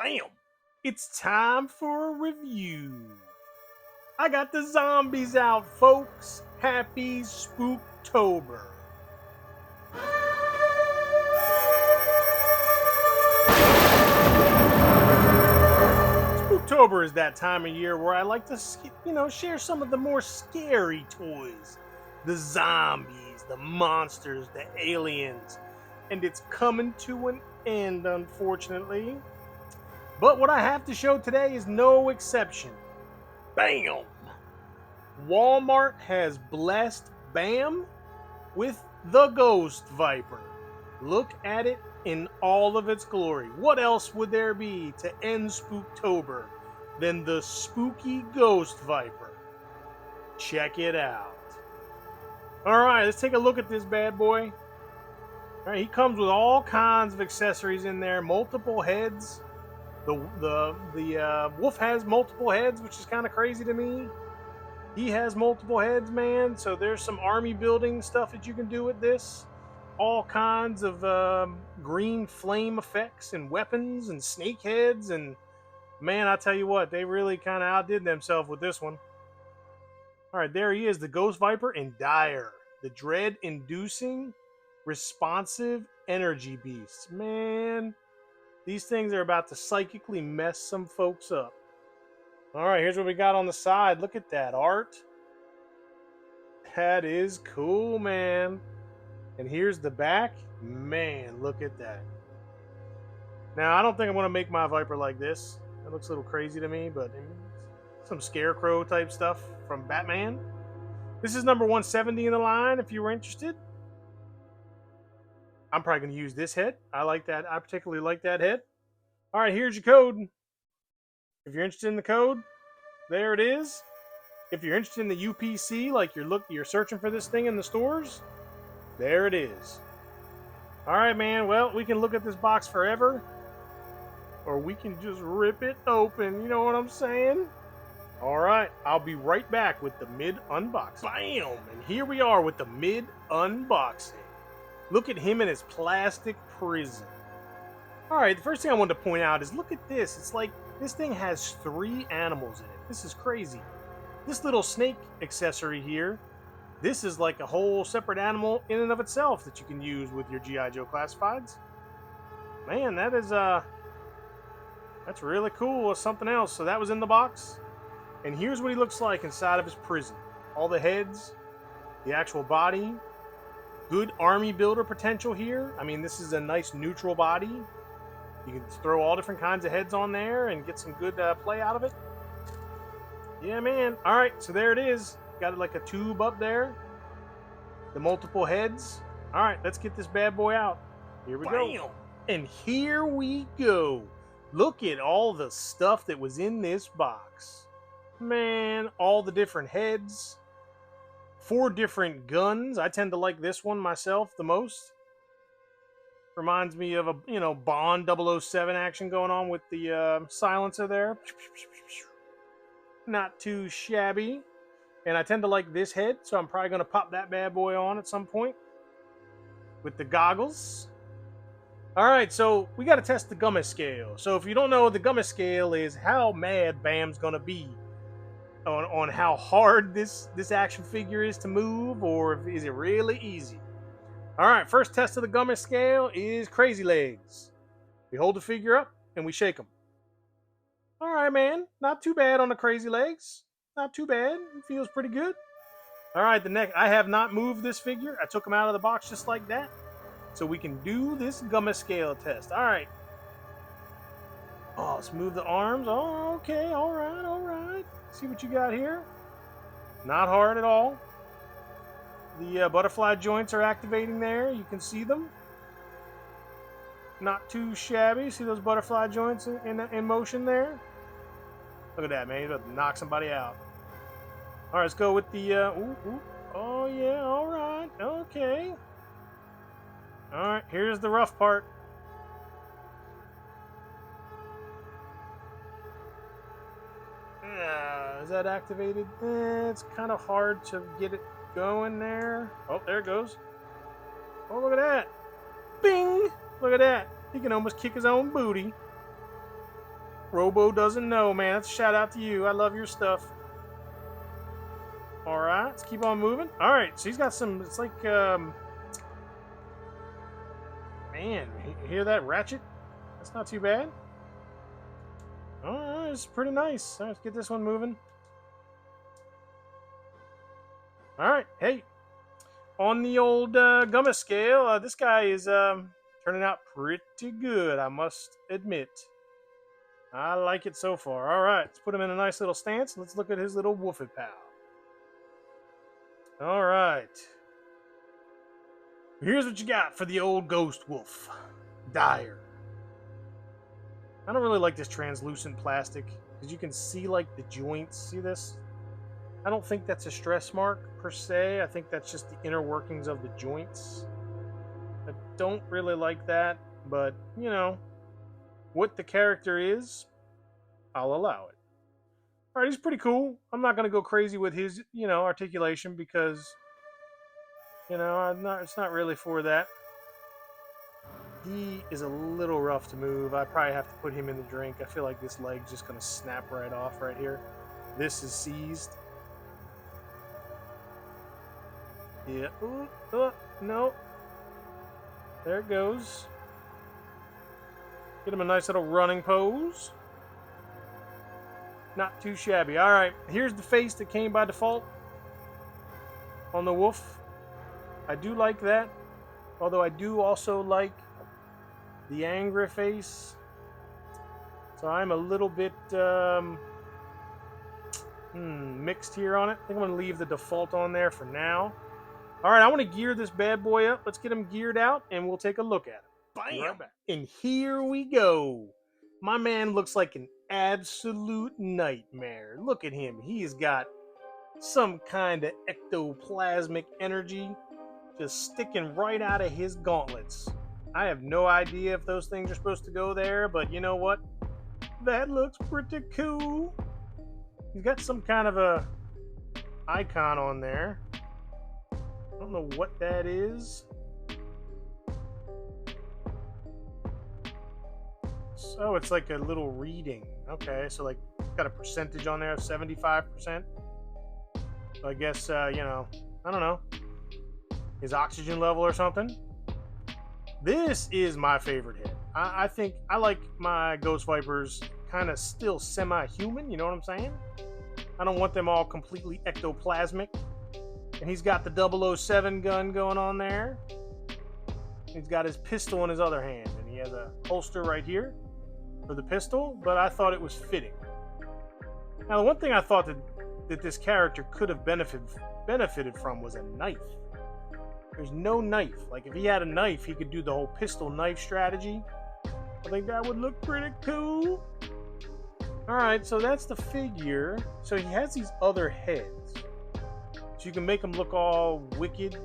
Bam! It's time for a review. I got the zombies out, folks. Happy Spooktober. Spooktober is that time of year where I like to, share some of the more scary toys. The zombies, the monsters, the aliens. And it's coming to an end, unfortunately. But what I have to show today is no exception. Bam! Walmart has blessed Bam with the Ghost Viper. Look at it in all of its glory. What else would there be to end Spooktober than the spooky Ghost Viper? Check it out. Alright, let's take a look at this bad boy. Alright, he comes with all kinds of accessories in there, multiple heads. The wolf has multiple heads, which is kind of crazy to me. He has multiple heads, man. So there's some army building stuff that you can do with this. All kinds of green flame effects and weapons and snake heads. And man, I tell you what, they really kind of outdid themselves with this one. All right, there he is, the Ghost Viper in Dire, the dread-inducing, responsive energy beast. Man, these things are about to psychically mess some folks up. All right, here's what we got on the side. Look at that art. That is cool, man. And here's the back. Man, look at that. Now, I don't think I'm going to make my Viper like this. That looks a little crazy to me, but some scarecrow type stuff from Batman. This is number 170 in the line if you were interested. I'm probably going to use this head. I like that. I particularly like that head. All right, here's your code. If you're interested in the code, there it is. If you're interested in the UPC, like you're searching for this thing in the stores, there it is. All right, man. Well, we can look at this box forever, or we can just rip it open. You know what I'm saying? All right, I'll be right back with the mid unboxing. Bam! And here we are with the mid unboxing. Look at him in his plastic prison. All right, the first thing I wanted to point out is look at this. It's like this thing has 3 animals in it. This is crazy. This little snake accessory here, this is like a whole separate animal in and of itself that you can use with your G.I. Joe classifieds. Man, that's really cool. It's something else. So that was in the box. And here's what he looks like inside of his prison. All the heads, the actual body. Good army builder potential here. I mean, this is a nice neutral body. You can throw all different kinds of heads on there and get some good play out of it. Yeah, man. All right, so there it is. Got it like a tube up there. The multiple heads. All right, let's get this bad boy out. Here we go. And here we go. Look at all the stuff that was in this box. Man, all the different heads. 4 different guns. I tend to like this one myself the most. Reminds me of a, Bond 007 action going on with the silencer there. Not too shabby. And I tend to like this head, so I'm probably going to pop that bad boy on at some point with the goggles. All right, so we got to test the Gummy scale. So if you don't know, the Gummy scale is how mad Bam's going to be on how hard this action figure is to move, or is it really easy. All right, first test of the Gummy scale is crazy legs. We hold the figure up and we shake them. All right, man, not too bad on the crazy legs. Not too bad. It feels pretty good. All right, the neck. I have not moved this figure. I took him out of the box just like that, so we can do this Gummy scale test. All right. Oh, let's move the arms. Oh, okay. All right, all right. See what you got here. Not hard at all. The butterfly joints are activating there. You can see them. Not too shabby. See those butterfly joints in motion there? Look at that, man. He's about to knock somebody out. All right, let's go with the... Oh, yeah. All right. Okay. All right. Here's the rough part. Is that activated? It's kind of hard to get it going there. Oh, there it goes. Oh, look at that. Bing! Look at that. He can almost kick his own booty. Robo doesn't know, man. That's a shout out to you. I love your stuff. All right, let's keep on moving. All right, so he's got some. It's like, man, you hear that ratchet? That's not too bad. All right, it's pretty nice. All right, let's get this one moving. All right, hey, on the old Gumma scale, this guy is turning out pretty good, I must admit. I like it so far. All right, let's put him in a nice little stance. Let's look at his little woofy pal. All right. Here's what you got for the old ghost wolf. Dire. I don't really like this translucent plastic because you can see like the joints. See this? I don't think that's a stress mark per se. I think that's just the inner workings of the joints. I don't really like that, but you know, what the character is, I'll allow it. All right, he's pretty cool. I'm not gonna go crazy with his, articulation because, it's not really for that. He is a little rough to move. I probably have to put him in the drink. I feel like this leg's just gonna snap right off right here. This is seized. Yeah. Ooh, no. There it goes. Get him a nice little running pose. Not too shabby. All right, here's the face that came by default on the wolf. I do like that, although I do also like the angry face. So I'm a little bit mixed here on it. I think I'm going to leave the default on there for now. All right, I want to gear this bad boy up. Let's get him geared out, and we'll take a look at him. Bam! Right back. And here we go. My man looks like an absolute nightmare. Look at him. He's got some kind of ectoplasmic energy just sticking right out of his gauntlets. I have no idea if those things are supposed to go there, but you know what? That looks pretty cool. He's got some kind of a icon on there. I don't know what that is. So it's like a little reading. Okay, so like got a percentage on there, 75%. So I guess I don't know, his oxygen level or something. This is my favorite head. I think I like my Ghost Vipers kind of still semi-human, you know what I'm saying? I don't want them all completely ectoplasmic. And he's got the 007 gun going on there. He's got his pistol in his other hand, and he has a holster right here for the pistol, but I thought it was fitting. Now, the one thing I thought that this character could have benefited from was a knife. There's no knife. Like, if he had a knife, he could do the whole pistol knife strategy. I think that would look pretty cool. All right, so that's the figure. So he has these other heads. So you can make them look all wicked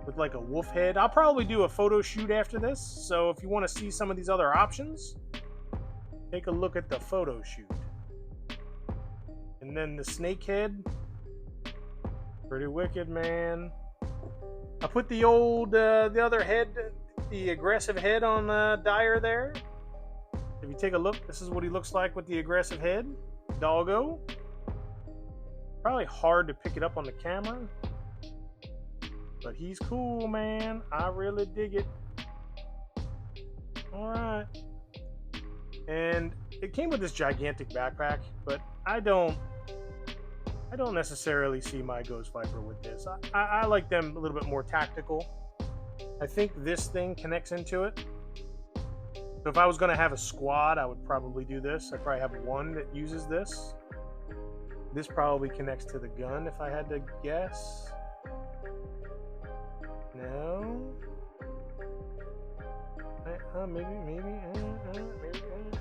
with like a wolf head. I'll probably do a photo shoot after this. So if you want to see some of these other options, take a look at the photo shoot. And then the snake head. Pretty wicked, man. I put the old, the other head, the aggressive head on Dire there. If you take a look, this is what he looks like with the aggressive head. Doggo. Probably hard to pick it up on the camera. But he's cool, man. I really dig it. Alright. And it came with this gigantic backpack, but I don't necessarily see my Ghost Viper with this. I like them a little bit more tactical. I think this thing connects into it. So if I was going to have a squad, I would probably do this. I'd probably have one that uses this. This probably connects to the gun if I had to guess. No? Maybe.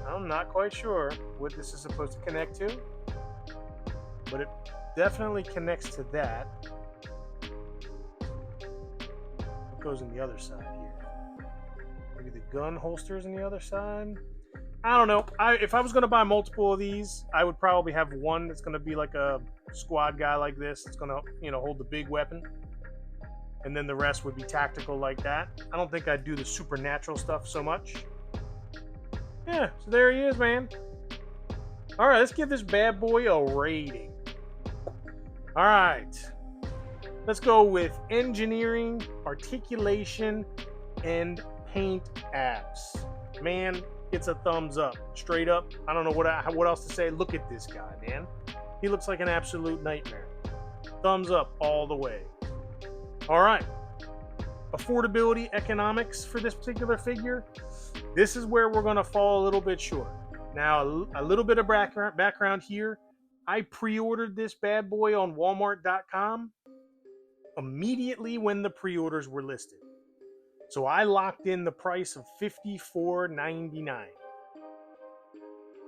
I'm not quite sure what this is supposed to connect to. But it definitely connects to that. What goes on the other side here? Maybe the gun holsters on the other side? I don't know. If I was going to buy multiple of these, I would probably have one that's going to be like a squad guy like this. That's going to, hold the big weapon. And then the rest would be tactical like that. I don't think I'd do the supernatural stuff so much. Yeah, so there he is, man. All right, let's give this bad boy a rating. All right, let's go with engineering, articulation, and paint apps. Man, it's a thumbs up, straight up. I don't know what else to say. Look at this guy, man. He looks like an absolute nightmare. Thumbs up all the way. All right, affordability economics for this particular figure. This is where we're going to fall a little bit short. Now, a little bit of background here. I pre-ordered this bad boy on Walmart.com immediately when the pre-orders were listed. So I locked in the price of $54.99.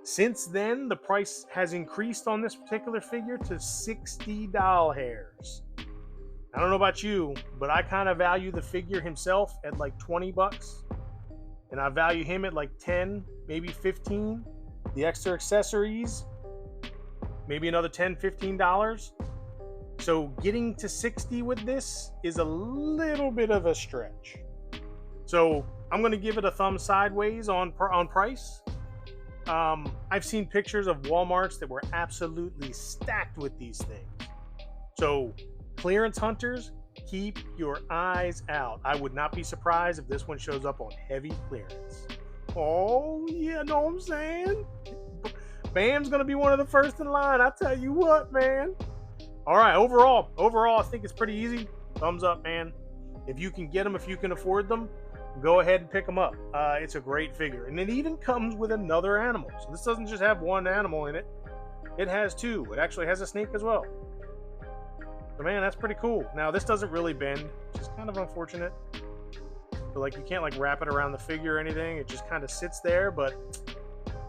Since then, the price has increased on this particular figure to $60. I don't know about you, but I kind of value the figure himself at like 20 bucks. And I value him at like 10, maybe 15. The extra accessories, maybe another $10, $15. So getting to 60 with this is a little bit of a stretch. So I'm going to give it a thumb sideways on price. I've seen pictures of Walmarts that were absolutely stacked with these things. So clearance hunters, keep your eyes out. I would not be surprised if this one shows up on heavy clearance. Oh, yeah, know what I'm saying? Bam's going to be one of the first in line. I tell you what, man. All right, overall, I think it's pretty easy. Thumbs up, man. If you can get them, if you can afford them, go ahead and pick them up. It's a great figure. And it even comes with another animal. So this doesn't just have one animal in it. It has two. It actually has a snake as well. So, man, that's pretty cool. Now, this doesn't really bend, which is kind of unfortunate. So, like, you can't, like, wrap it around the figure or anything. It just kind of sits there. But,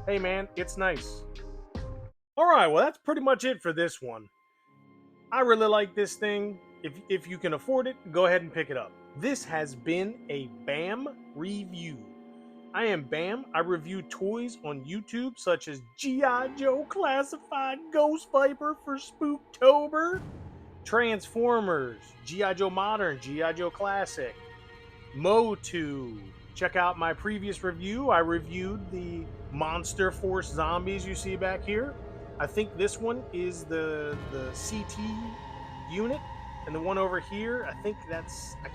hey, man, it's nice. All right, well, that's pretty much it for this one. I really like this thing. If you can afford it, go ahead and pick it up. This has been a BAM review. I am BAM. I review toys on YouTube such as G.I. Joe Classified Ghost Viper for Spooktober, Transformers, G.I. Joe Modern, G.I. Joe Classic, Motu. Check out my previous review. I reviewed the Monster Force zombies you see back here. I think this one is the CT unit. And the one over here, I think I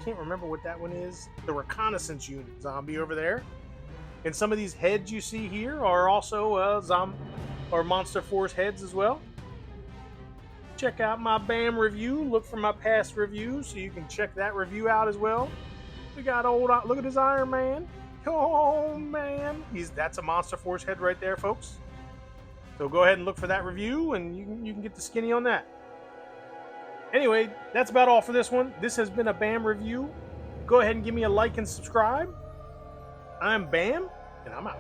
can't remember what that one is. The reconnaissance unit zombie over there. And some of these heads you see here are also Monster Force heads as well. Check out my BAM review. Look for my past reviews so you can check that review out as well. We got look at his Iron Man. Oh, man. That's a Monster Force head right there, folks. So go ahead and look for that review, and you can get the skinny on that. Anyway, that's about all for this one. This has been a BAM review. Go ahead and give me a like and subscribe. I'm BAM, and I'm out.